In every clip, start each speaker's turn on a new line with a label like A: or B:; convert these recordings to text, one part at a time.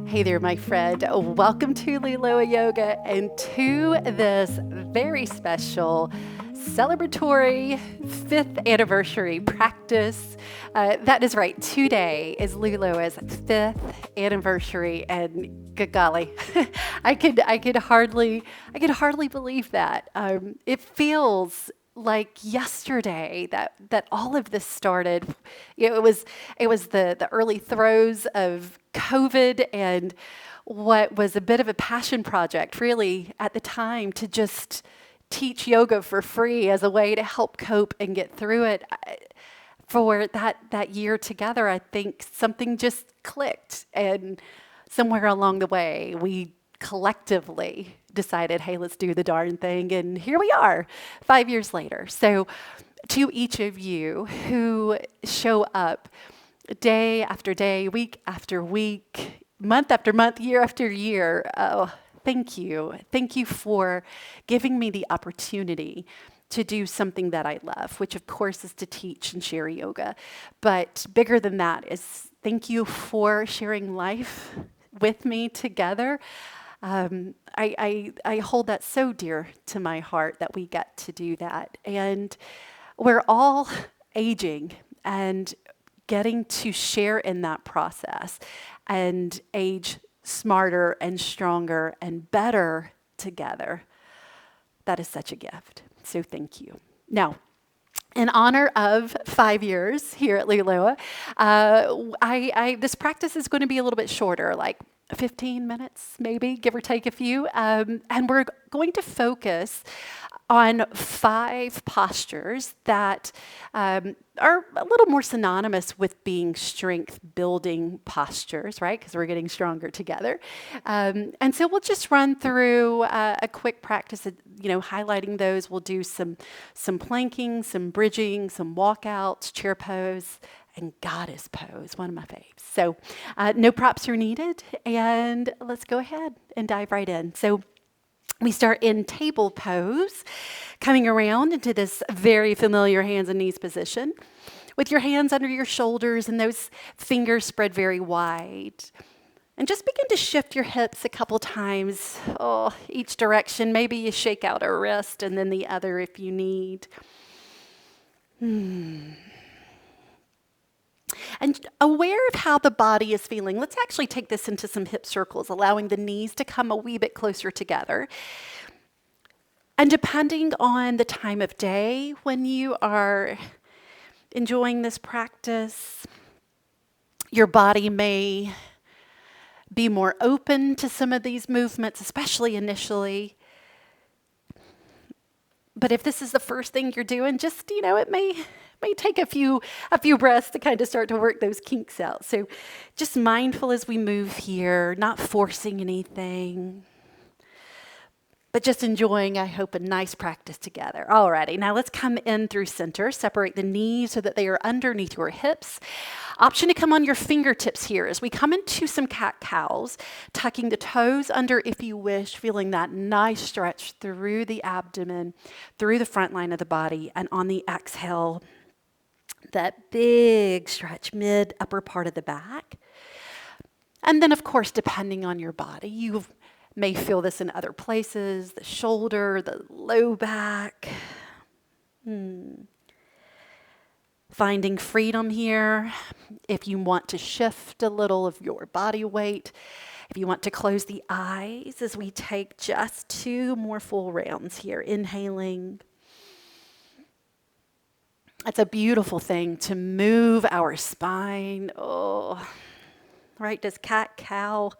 A: Hey there, my friend. Welcome to LULOA Yoga and to this very special celebratory 5th anniversary practice. That is right. Today is LULOA's 5th anniversary, and good golly, I could hardly believe that. It feels like yesterday that all of this started. It was the early throes of COVID, and what was a bit of a passion project really at the time to just teach yoga for free as a way to help cope and get through it. For that year together, I think something just clicked, and somewhere along the way we collectively decided, hey, let's do the darn thing. And here we are 5 years later. So to each of you who show up day after day, week after week, month after month, year after year, oh, thank you. Thank you for giving me the opportunity to do something that I love, which of course is to teach and share yoga. But bigger than that is thank you for sharing life with me together. I hold that so dear to my heart that we get to do that. And we're all aging and getting to share in that process and age smarter and stronger and better together. That is such a gift. So thank you. Now, in honor of 5 years here at LULOA, this practice is going to be a little bit shorter, like 15 minutes, maybe, give or take a few. And we're going to focus on 5 postures that are a little more synonymous with being strength-building postures, right? Because we're getting stronger together. And so we'll just run through a quick practice, highlighting those. We'll do some planking, some bridging, some walkouts, chair pose, and goddess pose, one of my faves. So no props are needed, and let's go ahead and dive right in. So we start in table pose, coming around into this very familiar hands and knees position with your hands under your shoulders and those fingers spread very wide. And just begin to shift your hips a couple times, each direction. Maybe you shake out a wrist and then the other if you need. And aware of how the body is feeling, let's actually take this into some hip circles, allowing the knees to come a wee bit closer together. And depending on the time of day when you are enjoying this practice, your body may be more open to some of these movements, especially initially. But if this is the first thing you're doing, just, it may take a few breaths to kind of start to work those kinks out. So just mindful as we move here, not forcing anything, but just enjoying, I hope, a nice practice together. Alrighty, now let's come in through center, separate the knees so that they are underneath your hips. Option to come on your fingertips here as we come into some cat-cows, tucking the toes under if you wish, feeling that nice stretch through the abdomen, through the front line of the body, and on the exhale, that big stretch mid-upper part of the back. And then, of course, depending on your body, you may feel this in other places, the shoulder, the low back. Finding freedom here. If you want to shift a little of your body weight, if you want to close the eyes as we take just 2 more full rounds here, inhaling. It's a beautiful thing to move our spine. Oh, right? Does cat-cow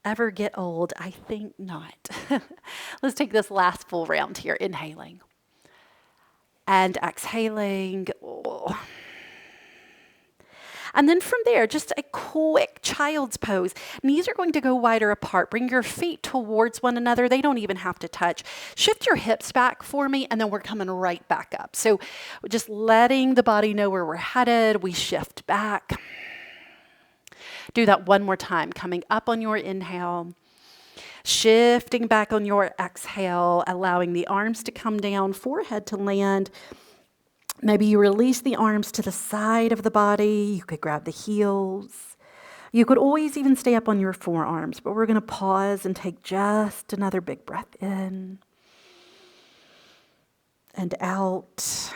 A: ever get old? I think not. Let's take this last full round here, inhaling. And exhaling. Oh. And then from there, just a quick child's pose. Knees are going to go wider apart. Bring your feet towards one another. They don't even have to touch. Shift your hips back for me, and then we're coming right back up. So just letting the body know where we're headed. We shift back. Do that one more time. Coming up on your inhale. Shifting back on your exhale, allowing the arms to come down, forehead to land. Maybe you release the arms to the side of the body. You could grab the heels. You could always even stay up on your forearms, but we're going to pause and take just another big breath in and out.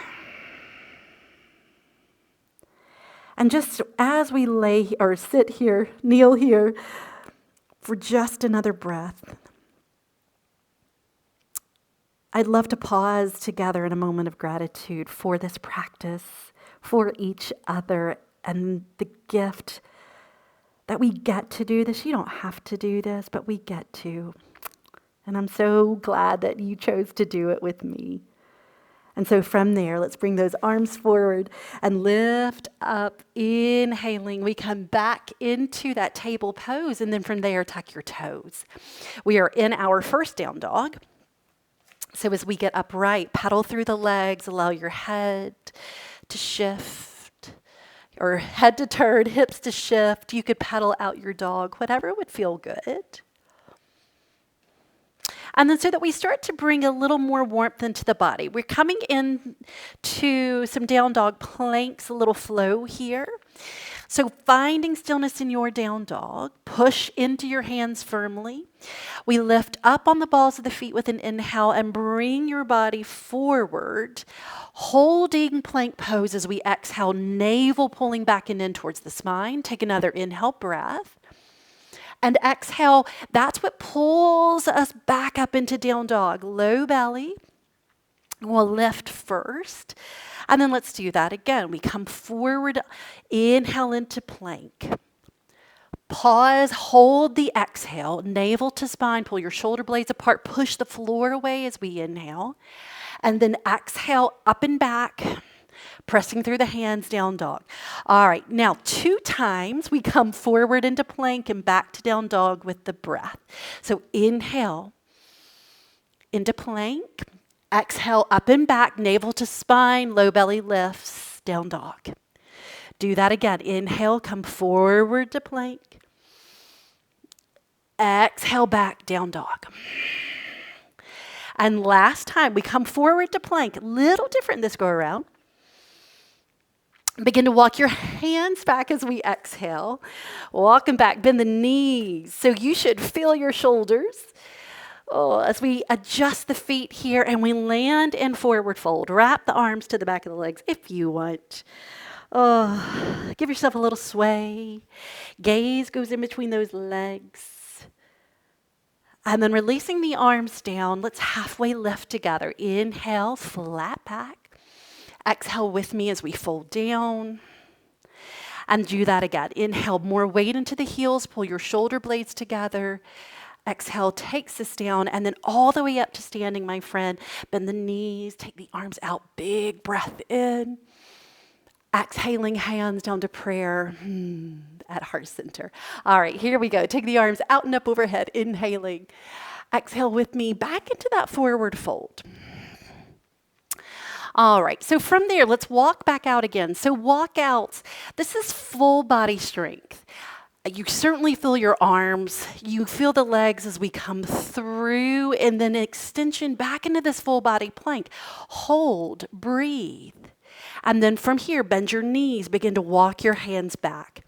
A: And just as we lay or sit here, kneel here for just another breath, I'd love to pause together in a moment of gratitude for this practice, for each other, and the gift that we get to do this. You don't have to do this, but we get to. And I'm so glad that you chose to do it with me. And so from there, let's bring those arms forward and lift up. Inhaling, we come back into that table pose, and then from there, tuck your toes. We are in our first down dog. So as we get upright, pedal through the legs, allow your head to shift, or head to turn, hips to shift. You could pedal out your dog, whatever would feel good. And then so that we start to bring a little more warmth into the body. We're coming in to some down dog planks, a little flow here. So finding stillness in your down dog, push into your hands firmly. We lift up on the balls of the feet with an inhale and bring your body forward, holding plank pose as we exhale, navel pulling back and in towards the spine. Take another inhale breath. And exhale, that's what pulls us back up into down dog. Low belly. We'll lift first. And then let's do that again. We come forward, inhale into plank. Pause, hold the exhale, navel to spine, pull your shoulder blades apart, push the floor away as we inhale. And then exhale, up and back. Pressing through the hands, down dog. All right, now 2 times we come forward into plank and back to down dog with the breath. So inhale into plank, exhale up and back, navel to spine, low belly lifts, down dog. Do that again. Inhale, come forward to plank. Exhale back, down dog. And last time we come forward to plank, a little different this go around. Begin to walk your hands back as we exhale. Walk them back, bend the knees. So you should feel your shoulders. As we adjust the feet here and we land in forward fold. Wrap the arms to the back of the legs if you want. Give yourself a little sway. Gaze goes in between those legs. And then releasing the arms down, let's halfway lift together. Inhale, flat back. Exhale with me as we fold down. And do that again. Inhale, more weight into the heels. Pull your shoulder blades together. Exhale, takes us down. And then all the way up to standing, my friend. Bend the knees. Take the arms out. Big breath in. Exhaling, hands down to prayer at heart center. All right, here we go. Take the arms out and up overhead. Inhaling. Exhale with me back into that forward fold. All right, so from there, let's walk back out again. So walk out. This is full body strength. You certainly feel your arms. You feel the legs as we come through, and then extension back into this full body plank. Hold, breathe. And then from here, bend your knees. Begin to walk your hands back.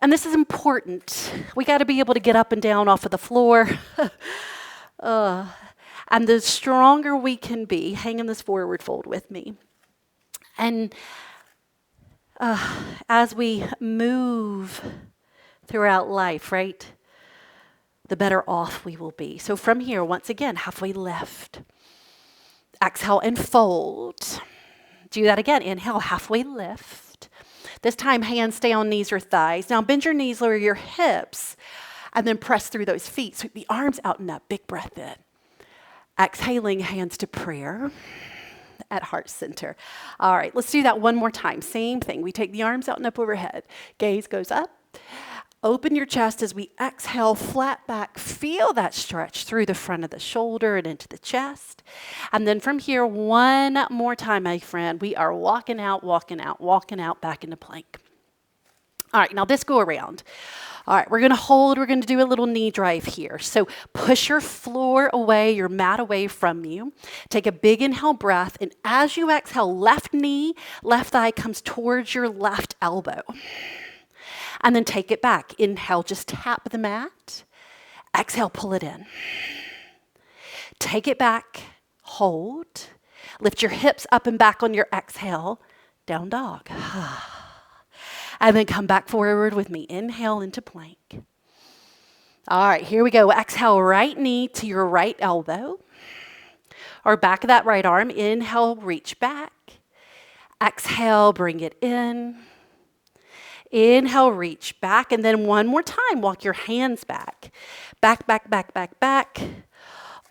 A: And this is important. We got to be able to get up and down off of the floor. And the stronger we can be, hang in this forward fold with me. And as we move throughout life, right, the better off we will be. So from here, once again, halfway lift. Exhale and fold. Do that again. Inhale, halfway lift. This time, hands stay on knees or thighs. Now bend your knees, lower your hips, and then press through those feet. Sweep the arms out and up. Big breath in. Exhaling, hands to prayer at heart center. All right, let's do that one more time. Same thing. We take the arms out and up overhead. Gaze goes up. Open your chest as we exhale, flat back. Feel that stretch through the front of the shoulder and into the chest. And then from here, one more time, my friend. We are walking out, back into plank. All right, now this go around. All right, we're going to hold. We're going to do a little knee drive here. So push your floor away, your mat away from you. Take a big inhale breath. And as you exhale, left knee, left thigh comes towards your left elbow. And then take it back. Inhale, just tap the mat. Exhale, pull it in. Take it back, hold. Lift your hips up and back on your exhale, down dog. And then come back forward with me. Inhale into plank. All right, here we go. Exhale, right knee to your right elbow or back of that right arm. Inhale, reach back. Exhale, bring it in. Inhale, reach back. And then one more time, walk your hands back. Back, back, back, back, back.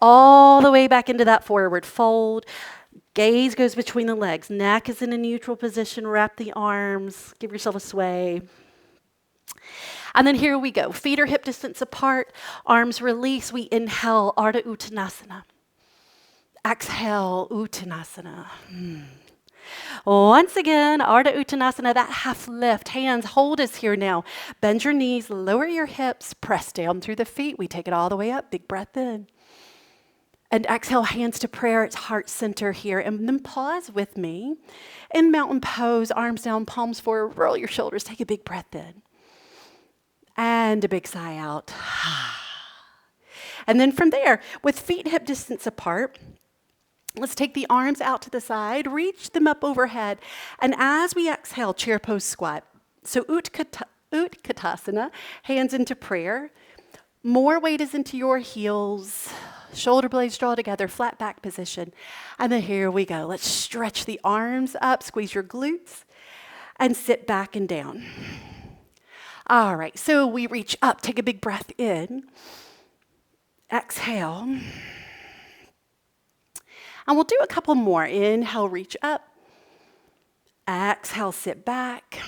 A: All the way back into that forward fold. Gaze goes between the legs. Neck is in a neutral position. Wrap the arms. Give yourself a sway. And then here we go. Feet are hip distance apart. Arms release. We inhale, Ardha Uttanasana. Exhale, Uttanasana. Once again, Ardha Uttanasana, that half lift. Hands, hold us here now. Bend your knees, lower your hips, press down through the feet. We take it all the way up. Big breath in. And exhale, hands to prayer. It's heart center here. And then pause with me. In mountain pose, arms down, palms forward, roll your shoulders. Take a big breath in. And a big sigh out. And then from there, with feet hip distance apart, let's take the arms out to the side, reach them up overhead. And as we exhale, chair pose squat. So Utkatasana, hands into prayer. More weight is into your heels. Shoulder blades draw together, flat back position. And then here we go. Let's stretch the arms up, squeeze your glutes, and sit back and down. All right, so we reach up, take a big breath in. Exhale. And we'll do a couple more. Inhale, reach up. Exhale, sit back.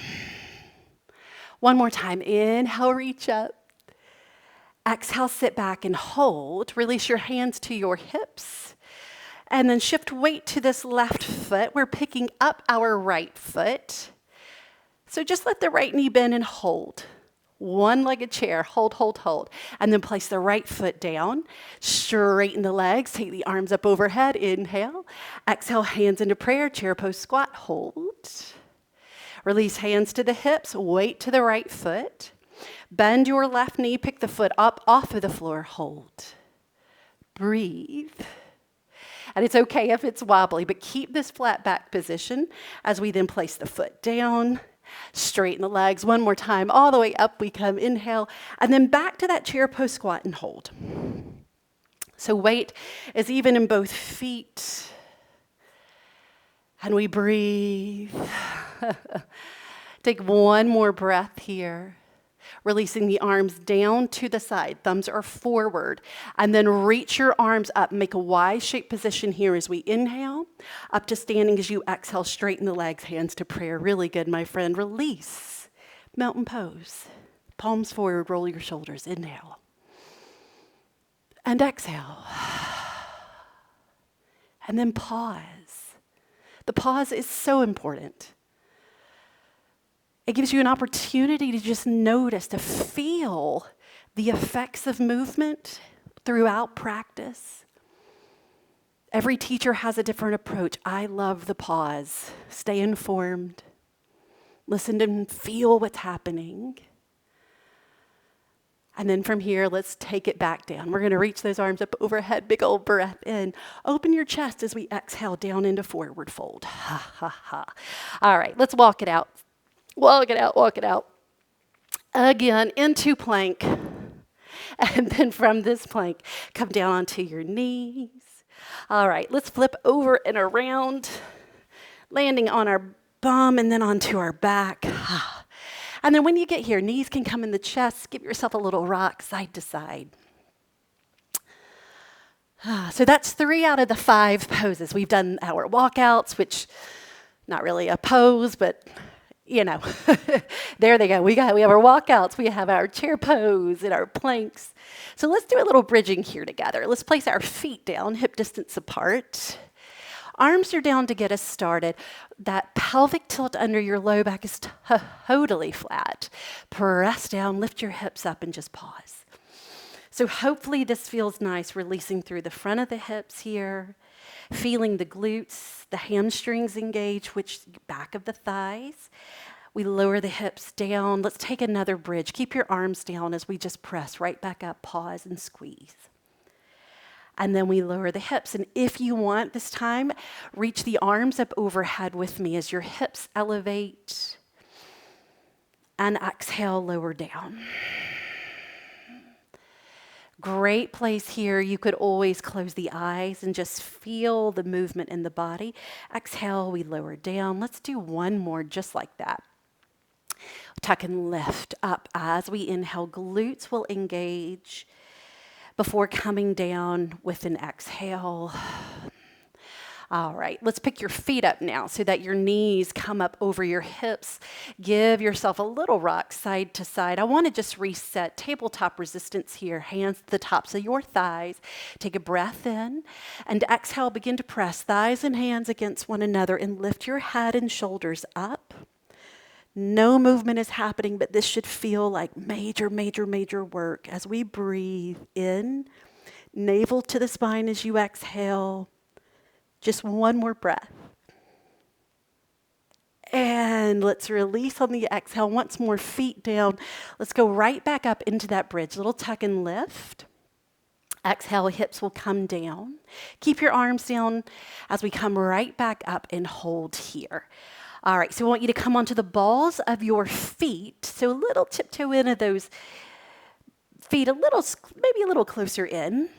A: One more time. Inhale, reach up. Exhale, sit back and hold. Release your hands to your hips. And then shift weight to this left foot. We're picking up our right foot. So just let the right knee bend and hold. One-legged chair, hold, hold, hold. And then place the right foot down. Straighten the legs, take the arms up overhead. Inhale. Exhale, hands into prayer, chair pose squat, hold. Release hands to the hips, weight to the right foot. Bend your left knee, pick the foot up off of the floor, hold. Breathe. And it's okay if it's wobbly, but keep this flat back position as we then place the foot down. Straighten the legs one more time, all the way up we come, inhale, and then back to that chair pose squat and hold. So weight is even in both feet. And we breathe. Take one more breath here. Releasing the arms down to the side. Thumbs are forward. And then reach your arms up. Make a Y-shaped position here as we inhale. Up to standing as you exhale. Straighten the legs. Hands to prayer. Really good, my friend. Release. Mountain pose. Palms forward. Roll your shoulders. Inhale. And exhale. And then pause. The pause is so important. It gives you an opportunity to just notice, to feel the effects of movement throughout practice. Every teacher has a different approach. I love the pause. Stay informed. Listen and feel what's happening. And then from here, let's take it back down. We're going to reach those arms up overhead. Big old breath in. Open your chest as we exhale down into forward fold. Ha, ha, ha. All right, let's walk it out. Walk it out, walk it out. Again, into plank. And then from this plank, come down onto your knees. All right, let's flip over and around, landing on our bum and then onto our back. And then when you get here, knees can come in the chest. Give yourself a little rock side to side. So that's 3 out of the 5 poses. We've done our walkouts, which not really a pose, but you know, there they go. We have our walkouts, we have our chair pose and our planks. So let's do a little bridging here together. Let's place our feet down, hip distance apart. Arms are down to get us started. That pelvic tilt under your low back is totally flat. Press down, lift your hips up, and just pause. So hopefully this feels nice, releasing through the front of the hips here, feeling the glutes, the hamstrings engage, which back of the thighs. We lower the hips down. Let's take another bridge. Keep your arms down as we just press right back up, pause and squeeze. And then we lower the hips. And if you want this time, reach the arms up overhead with me as your hips elevate. And exhale, lower down. Great place here. You could always close the eyes and just feel the movement in the body. Exhale, we lower down. Let's do one more just like that. Tuck and lift up as we inhale. Glutes will engage before coming down with an exhale. All right, let's pick your feet up now so that your knees come up over your hips. Give yourself a little rock side to side. I want to just reset tabletop resistance here. Hands to the tops of your thighs. Take a breath in and exhale. Begin to press thighs and hands against one another and lift your head and shoulders up. No movement is happening, but this should feel like major, major, major work as we breathe in. Navel to the spine as you exhale. Just one more breath. And let's release on the exhale. Once more, feet down. Let's go right back up into that bridge. Little tuck and lift. Exhale, hips will come down. Keep your arms down as we come right back up and hold here. All right, so I want you to come onto the balls of your feet. So a little tiptoe into those feet, maybe a little closer in.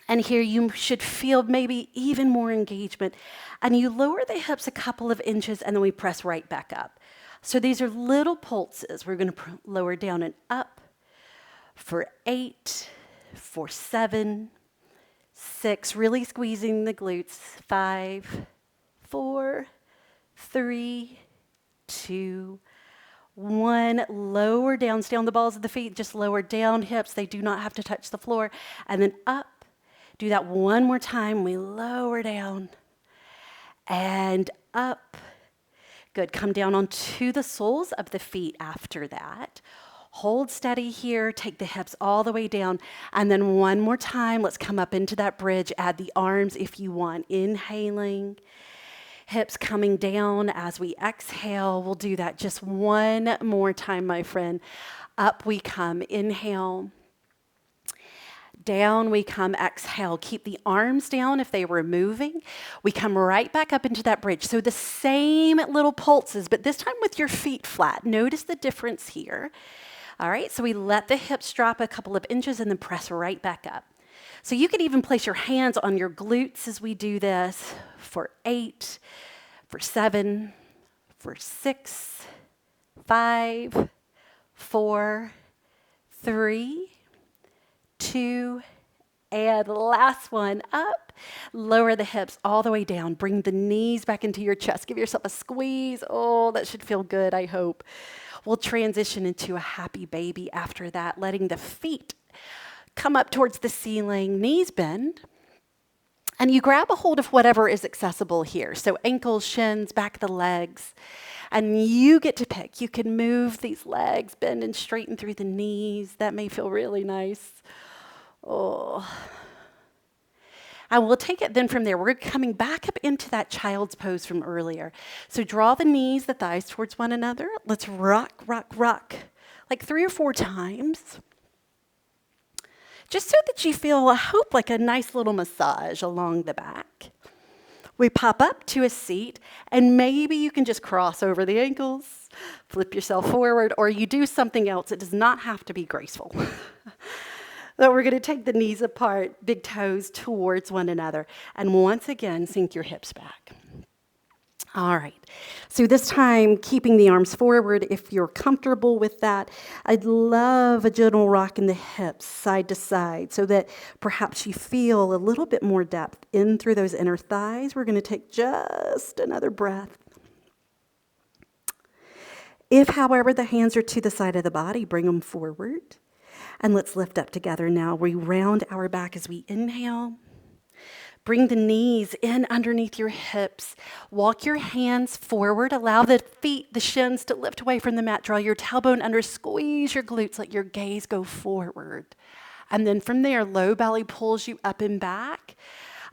A: And here you should feel maybe even more engagement. And you lower the hips a couple of inches and then we press right back up. So these are little pulses. We're going to lower down and up for 8, for 7, 6, really squeezing the glutes. 5, 4, 3, 2, 1. Lower down, stay on the balls of the feet, just lower down hips. They do not have to touch the floor. And then up. Do that one more time. We lower down and up. Good. Come down onto the soles of the feet after that. Hold steady here. Take the hips all the way down. And then one more time. Let's come up into that bridge. Add the arms if you want. Inhaling. Hips coming down as we exhale. We'll do that just one more time, my friend. Up we come. Inhale. Down we come, exhale. Keep the arms down if they were moving. We come right back up into that bridge. So the same little pulses, but this time with your feet flat. Notice the difference here. All right, so we let the hips drop a couple of inches and then press right back up. So you could even place your hands on your glutes as we do this for 8, for 7, for 6, 5, 4, 3, 2, and last one, up. Lower the hips all the way down. Bring the knees back into your chest. Give yourself a squeeze. Oh, that should feel good, I hope. We'll transition into a happy baby after that, letting the feet come up towards the ceiling, knees bend. And you grab a hold of whatever is accessible here. So ankles, shins, back of the legs. And you get to pick. You can move these legs, bend and straighten through the knees. That may feel really nice. Oh. And we'll take it then from there. We're coming back up into that child's pose from earlier. So draw the knees, the thighs towards one another. Let's rock, rock, rock. Like 3 or 4 times. Just so that you feel, I hope, like a nice little massage along the back. We pop up to a seat, and maybe you can just cross over the ankles, flip yourself forward, or you do something else. It does not have to be graceful. But we're going to take the knees apart, big toes towards one another, and once again, sink your hips back. All right, so this time, keeping the arms forward, if you're comfortable with that, I'd love a gentle rock in the hips, side to side, so that perhaps you feel a little bit more depth in through those inner thighs. We're going to take just another breath. If, however, the hands are to the side of the body, bring them forward. And let's lift up together now. We round our back as we inhale. Bring the knees in underneath your hips. Walk your hands forward. Allow the feet, the shins to lift away from the mat. Draw your tailbone under. Squeeze your glutes. Let your gaze go forward. And then from there, low belly pulls you up and back.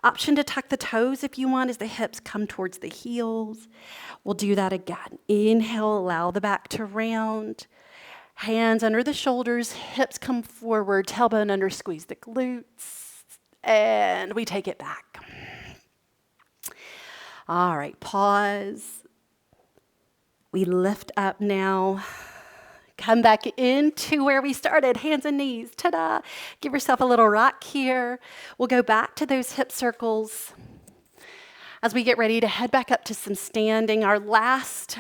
A: Option to tuck the toes if you want as the hips come towards the heels. We'll do that again. Inhale, allow the back to round. Hands under the shoulders, hips come forward, tailbone under, squeeze the glutes, and we take it back. All right, pause. We lift up now. Come back into where we started, hands and knees, ta-da. Give yourself a little rock here. We'll go back to those hip circles as we get ready to head back up to some standing. Our last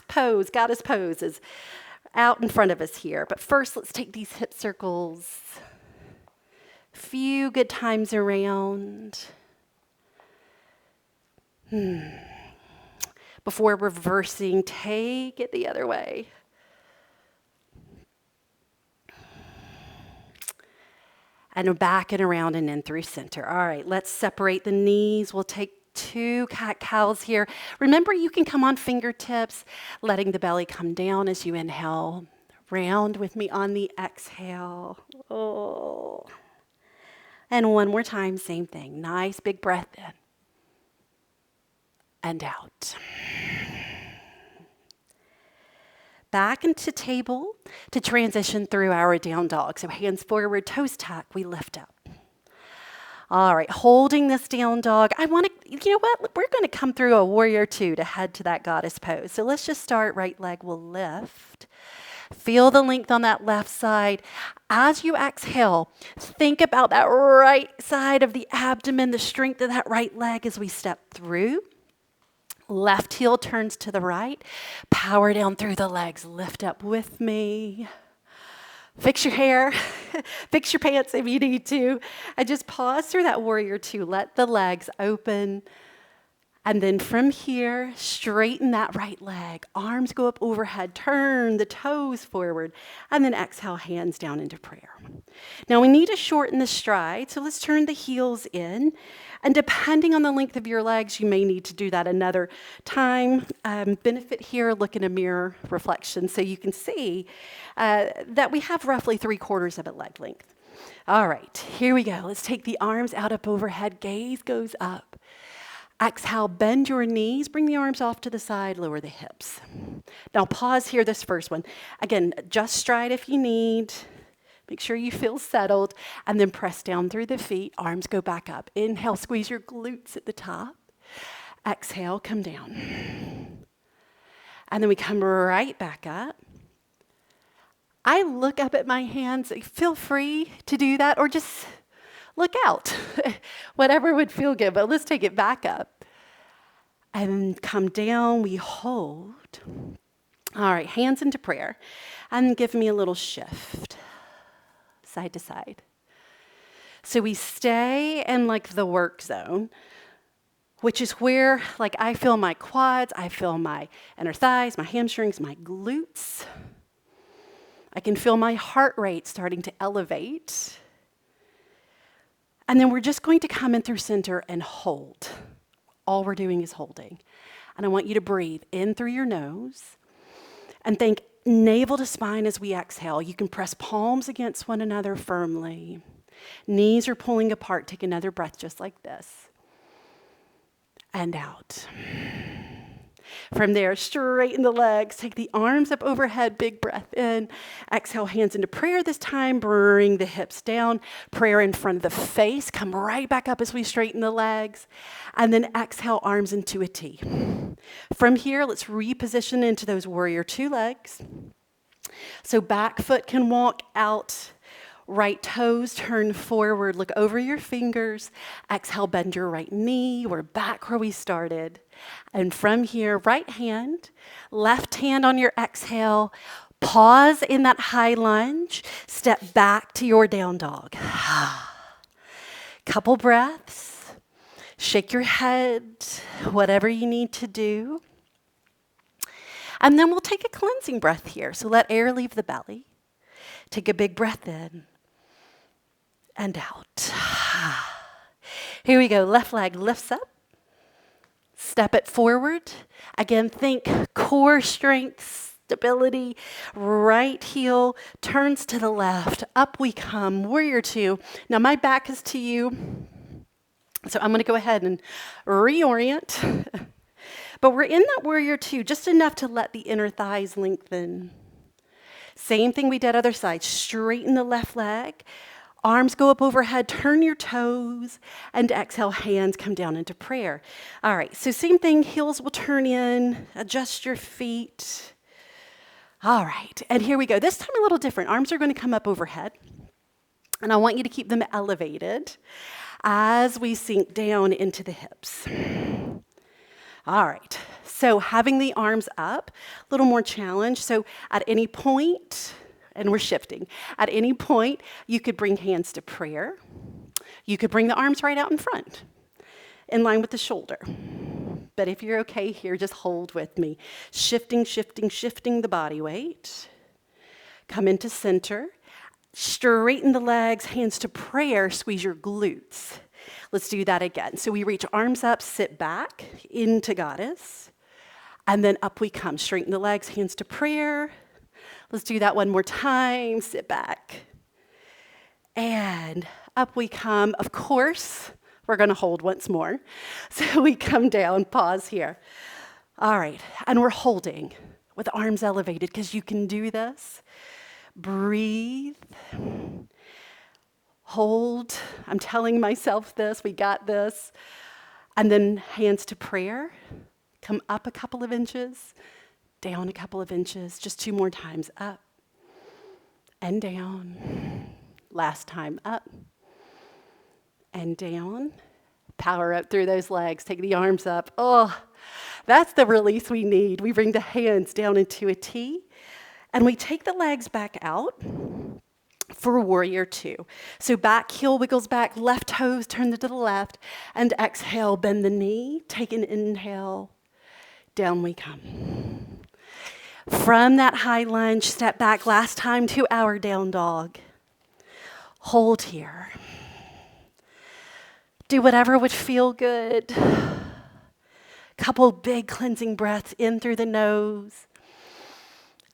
A: pose, goddess pose, is out in front of us here. But first, let's take these hip circles. Few good times around. Before reversing, take it the other way. And back and around and in through center. All right, let's separate the knees. We'll take 2 cat-cows here. Remember, you can come on fingertips, letting the belly come down as you inhale. Round with me on the exhale. Oh. And one more time, same thing. Nice big breath in and out. Back into table to transition through our down dog. So hands forward, toes tuck, we lift up. All right, holding this down dog. You know what? We're going to come through a warrior 2 to head to that goddess pose. So let's just start. Right leg will lift. Feel the length on that left side. As you exhale, think about that right side of the abdomen, the strength of that right leg as we step through. Left heel turns to the right. Power down through the legs. Lift up with me. Fix your hair. Fix your pants if you need to. And just pause through that warrior 2. Let the legs open. And then from here, straighten that right leg. Arms go up overhead. Turn the toes forward. And then exhale, hands down into prayer. Now we need to shorten the stride. So let's turn the heels in. And depending on the length of your legs, you may need to do that another time. Benefit here, look in a mirror reflection so you can see that we have roughly 3/4 of a leg length. All right, here we go. Let's take the arms out up overhead. Gaze goes up. Exhale, bend your knees. Bring the arms off to the side. Lower the hips. Now pause here, this first one. Again, just stride if you need. Make sure you feel settled, and then press down through the feet. Arms go back up. Inhale, squeeze your glutes at the top. Exhale, come down. And then we come right back up. I look up at my hands. Feel free to do that, or just look out. Whatever would feel good, but let's take it back up. And come down, we hold. All right, hands into prayer. And give me a little shift. Side to side. So we stay in like the work zone, which is where like I feel my quads, I feel my inner thighs, my hamstrings, my glutes. I can feel my heart rate starting to elevate. And then we're just going to come in through center and hold. All we're doing is holding. And I want you to breathe in through your nose and think navel to spine as we exhale. You can press palms against one another firmly. Knees are pulling apart. Take another breath just like this. And out. From there, straighten the legs. Take the arms up overhead. Big breath in. Exhale, hands into prayer this time. Bring the hips down. Prayer in front of the face. Come right back up as we straighten the legs. And then exhale, arms into a T. From here, let's reposition into those warrior 2 legs. So back foot can walk out. Right toes turn forward. Look over your fingers. Exhale, bend your right knee. We're back where we started. And from here, right hand, left hand on your exhale. Pause in that high lunge. Step back to your down dog. Couple breaths. Shake your head, whatever you need to do. And then we'll take a cleansing breath here. So let air leave the belly. Take a big breath in and out. Here we go. Left leg lifts up. Step it forward. Again, think core strength, stability. Right heel turns to the left. Up we come. Warrior 2. Now my back is to you. So I'm going to go ahead and reorient. But we're in that warrior two, just enough to let the inner thighs lengthen. Same thing we did other side. Straighten the left leg. Arms go up overhead. Turn your toes. And exhale, hands come down into prayer. All right, so same thing. Heels will turn in. Adjust your feet. All right, and here we go. This time a little different. Arms are going to come up overhead. And I want you to keep them elevated as we sink down into the hips. All right, so having the arms up, a little more challenge. So at any point, and we're shifting, at any point, you could bring hands to prayer. You could bring the arms right out in front, in line with the shoulder. But if you're okay here, just hold with me. Shifting, shifting, shifting the body weight. Come into center. Straighten the legs, hands to prayer, squeeze your glutes. Let's do that again. So we reach arms up, sit back into goddess, and then up we come. Straighten the legs, hands to prayer. Let's do that one more time. Sit back. And up we come. Of course, we're going to hold once more. So we come down, pause here. All right, and we're holding with arms elevated because you can do this. Breathe. Hold. I'm telling myself this. We got this. And then hands to prayer. Come up a couple of inches. Down a couple of inches. Just 2 more times. Up. And down. Last time. Up. And down. Power up through those legs. Take the arms up. Oh, that's the release we need. We bring the hands down into a T. And we take the legs back out for warrior two. So back heel wiggles back, left toes turn to the left, and exhale, bend the knee, take an inhale, down we come. From that high lunge, step back, last time to our down dog. Hold here. Do whatever would feel good. Couple big cleansing breaths in through the nose,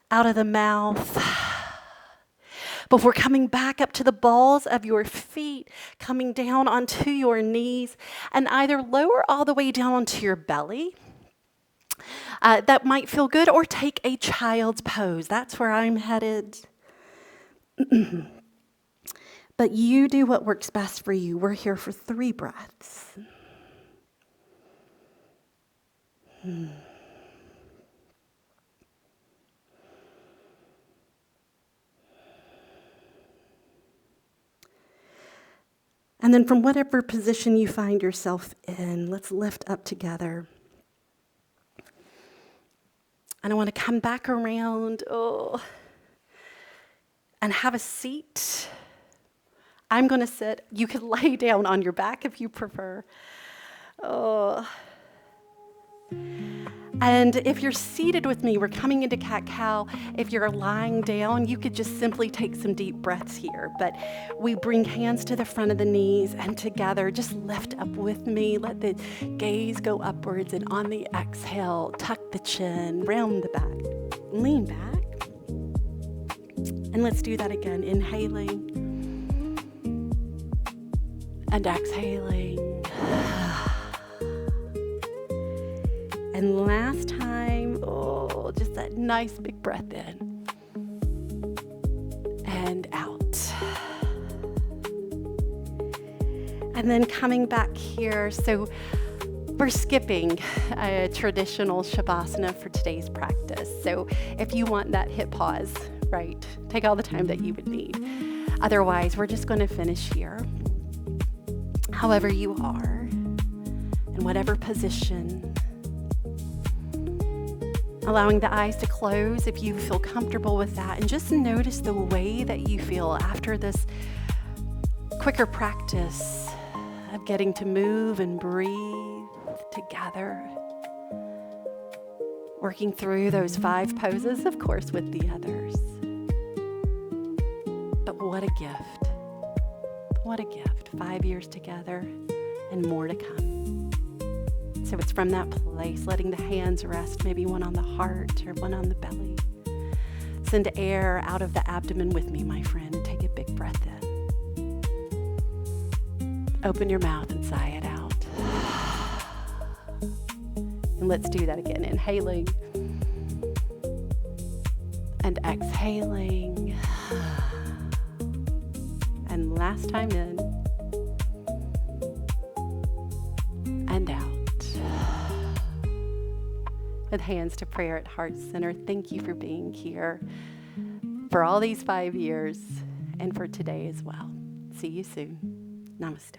A: out of the mouth. Before coming back up to the balls of your feet, coming down onto your knees, and either lower all the way down onto your belly. That might feel good, or take a child's pose. That's where I'm headed. But you do what works best for you. We're here for 3 breaths. And then from whatever position you find yourself in, let's lift up together. And I want to come back around, and have a seat. I'm going to sit. You can lay down on your back if you prefer. And if you're seated with me, we're coming into cat-cow. If you're lying down, you could just simply take some deep breaths here. But we bring hands to the front of the knees, and together, just lift up with me. Let the gaze go upwards, and on the exhale, tuck the chin, round the back, lean back. And let's do that again. Inhaling and exhaling. And last time, just that nice big breath in and out. And then coming back here, so we're skipping a traditional Shavasana for today's practice. So if you want that hip pause, right, take all the time that you would need. Otherwise, we're just going to finish here. However you are, in whatever position. Allowing the eyes to close if you feel comfortable with that, and just notice the way that you feel after this quicker practice of getting to move and breathe together. Working through those 5 poses, of course, with the others. But what a gift. What a gift. 5 years together and more to come. So it's from that place, letting the hands rest, maybe one on the heart or one on the belly. Send air out of the abdomen with me, my friend. Take a big breath in. Open your mouth and sigh it out. And let's do that again. Inhaling and exhaling. And last time in and out. With hands to prayer at Heart Center, thank you for being here for all these 5 years and for today as well. See you soon. Namaste.